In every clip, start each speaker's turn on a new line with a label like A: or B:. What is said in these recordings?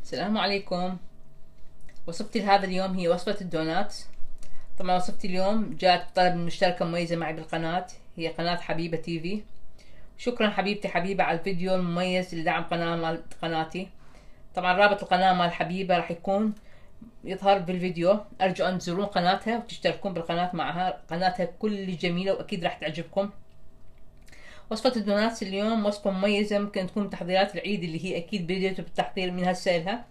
A: السلام عليكم. وصفتي لهذا اليوم هي وصفة الدونات. طبعا وصفتي اليوم جاءت بطلب من مشتركة مميزة معي بالقناة، هي قناة حبيبة تي في. شكرا حبيبتي حبيبة على الفيديو المميز لدعم قناتي. طبعا رابط القناة مال حبيبة راح يكون يظهر بالفيديو. ارجو ان تزورون قناتها وتشتركون بالقناة معها، قناتها كل جميلة واكيد راح تعجبكم. وصفة الدوناتس اليوم وصفة مميزة، ممكن تكون تحضيرات العيد اللي هي اكيد بديتوا بالتحضير من هسه لها،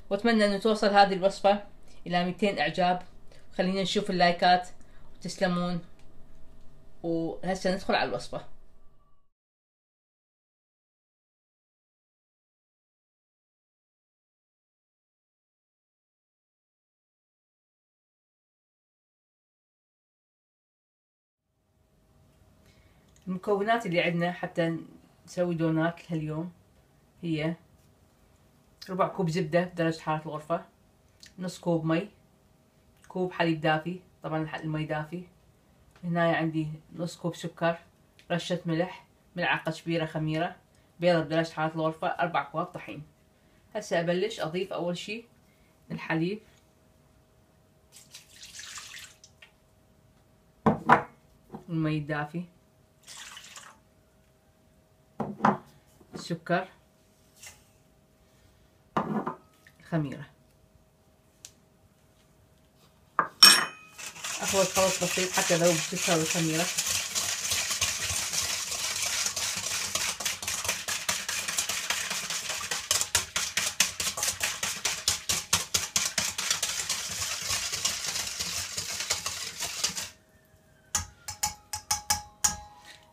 A: واتمنى انه توصل هذه الوصفة الى 200 اعجاب. خلينا نشوف اللايكات وتسلمون. وهسه ندخل على الوصفة. المكونات اللي عندنا حتى نسوي دونات لهاليوم هي ربع كوب زبدة بدرجة حرارة الغرفة، نص كوب مي، كوب حليب دافي، طبعا المي دافي. هنا عندي نص كوب سكر، رشة ملح، ملعقة كبيرة خميرة، بيضة بدرجة حرارة الغرفة، 4 أكواب طحين. هسه أبلش أضيف أول شي الحليب، المي الدافي، السكر، الخميرة. أخلط خلط بسيط حتى ذوب السكر والخميرة.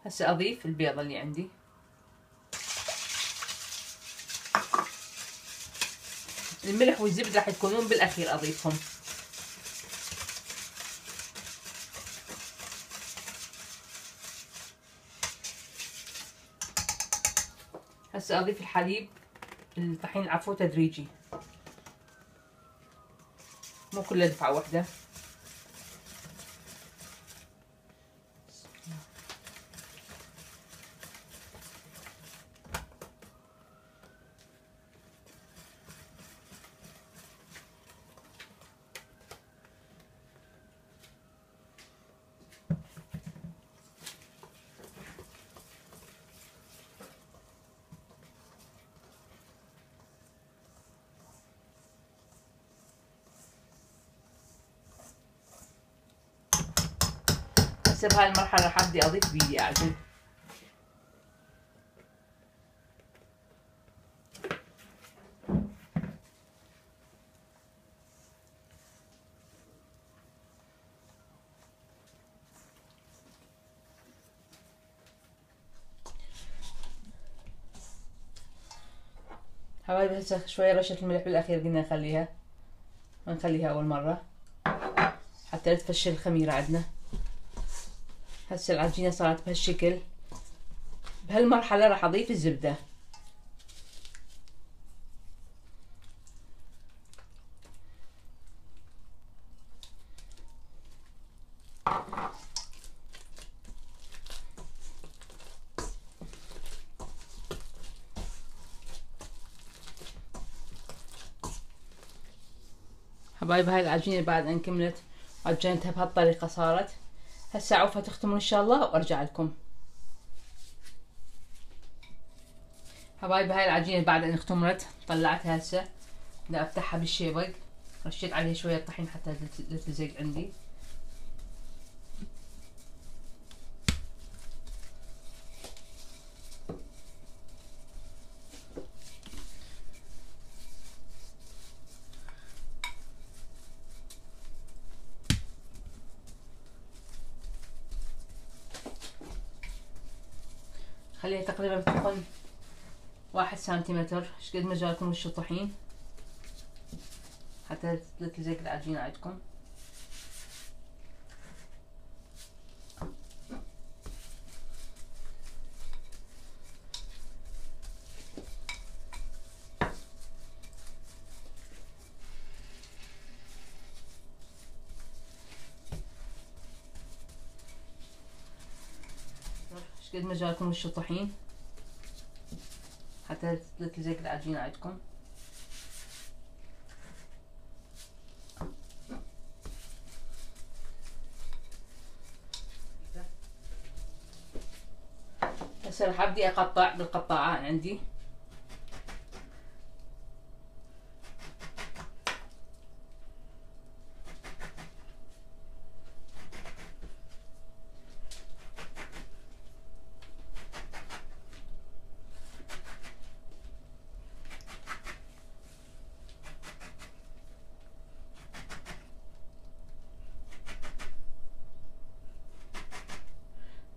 A: هسه أضيف البيضة اللي عندي، الملح والزبدة راح يكونون بالأخير أضيفهم. هسه أضيف الحليب، الطحين العفو تدريجي، مو كله دفعة واحدة. هسه بهاي المرحلة راح أبدي أضيف بيدي أعجن. حبايبي هسه شوية رشة الملح بالأخير قلنا نخليها، ما نخليها أول مرة حتى لا تفشل الخميرة عندنا. هسه العجينة صارت بهالشكل. بهالمرحلة راح أضيف الزبدة. حبايب هاي العجينة بعد أن كملت عجنتها بهالطريقة صارت. هسه عوفها تختمر إن شاء الله وأرجع لكم. حبايب هاي العجينة بعد أن اختمرت طلعتها. هسه بدي أفتحها بالشيبق، رشيت عليها شوية طحين حتى لا تلزق عندي. خليها تقريبا تكون 1 سنتيمتر، شقد ما جاكم وش الطحين حتى لا تلزق العجينة عندكم. شقد ما جاكم وش الطحين حتى لا تلزق العجينة عندكم. هسه راح ابدي اقطع بالقطاعة عندي.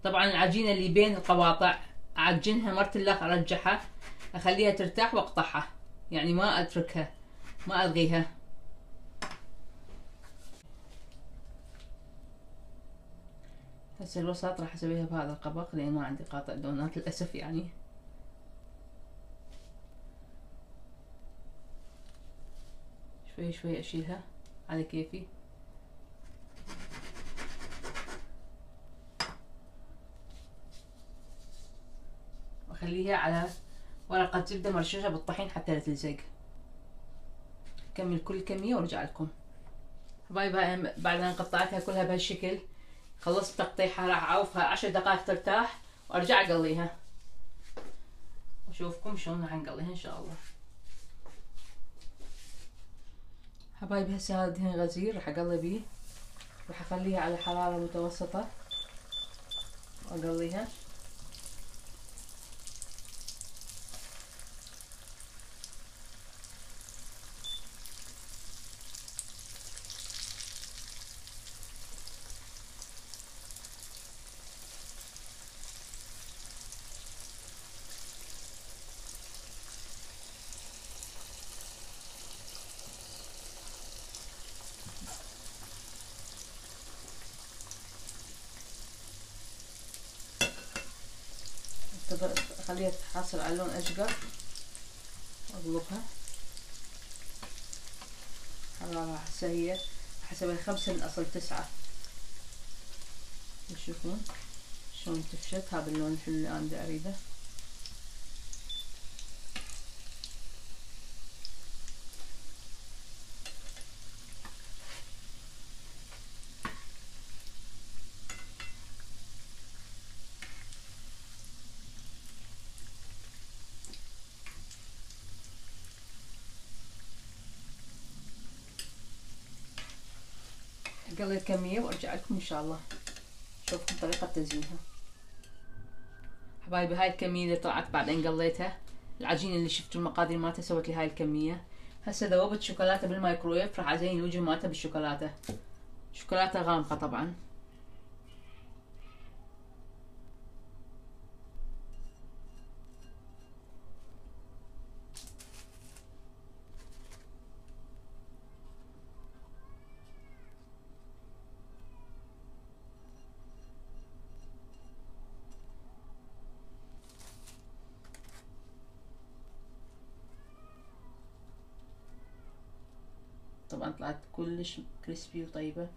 A: طبعا العجينة اللي بين القواطع اعجنها مرة الاخ ارجعها اخليها ترتاح واقطعها، يعني ما اتركها ما الغيها. هسه الوسط راح اسويها بهذا القبق لان ما عندي قاطع دونات للاسف يعني. شوي شوي اشيلها على كيفي. واخليها على ورقة زبدة مرشوشة بالطحين حتى لا تلزق. اكمل كل كمية وارجع لكم. حبايبي بعد ان قطعتها كلها بهالشكل خلصت تقطيعها راح اعوفها 10 دقائق ترتاح وارجع اقليها واشوفكم شلون راح نقليها ان شاء الله. حبايبي هسه هذا دهن غزير راح اقلي بيه، راح اخليها على حرارة متوسطة واقليها. اخليها تحصل على لون اشقر واقلبها. حرارة هسه هي راح اسويها 5 من اصل 9. تشوفون شلون تفشت، هذا اللون الحلو اللي انا اريده. قليت كمية وارجع لكم ان شاء الله شوفكم طريقة تزيينها. حبايبي هاي الكمية اللي طلعت بعد ان قليتها، العجينة اللي شفتوا المقادير مالتها سوت لي هاي الكمية. هسه ذوبت شوكولاتة بالمايكرويف، راح ازين الوجه مالتها بالشوكولاتة، شوكولاتة غامقة طبعا. طبعا طلعت كلش كريسبي وطيبة.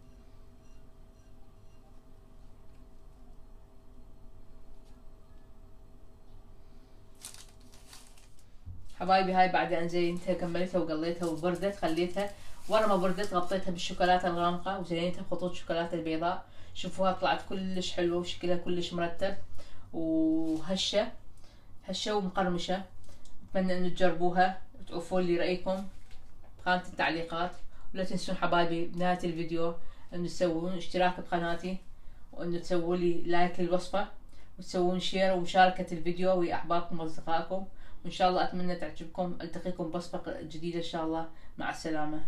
A: حبايبي هاي بعد ان زينتها كملتها وقليتها وبردت، خليتها ورا ما بردت غطيتها بالشوكولاتة الغامقة وزينتها بخطوط شوكولاتة البيضاء. شوفوها طلعت كلش حلوة وشكلها كلش مرتب وهشة ومقرمشة. اتمنى ان تجربوها وتعرفوا لي رأيكم بخانة التعليقات. ولا تنسون حبايبي بنهاية الفيديو ان تسوون اشتراك بقناتي وان تسووا لي لايك للوصفة وتسوون شير ومشاركة الفيديو ويا احبابكم واصدقائكم. وان شاء الله اتمنى تعجبكم. التقيكم بوصفة جديدة ان شاء الله. مع السلامة.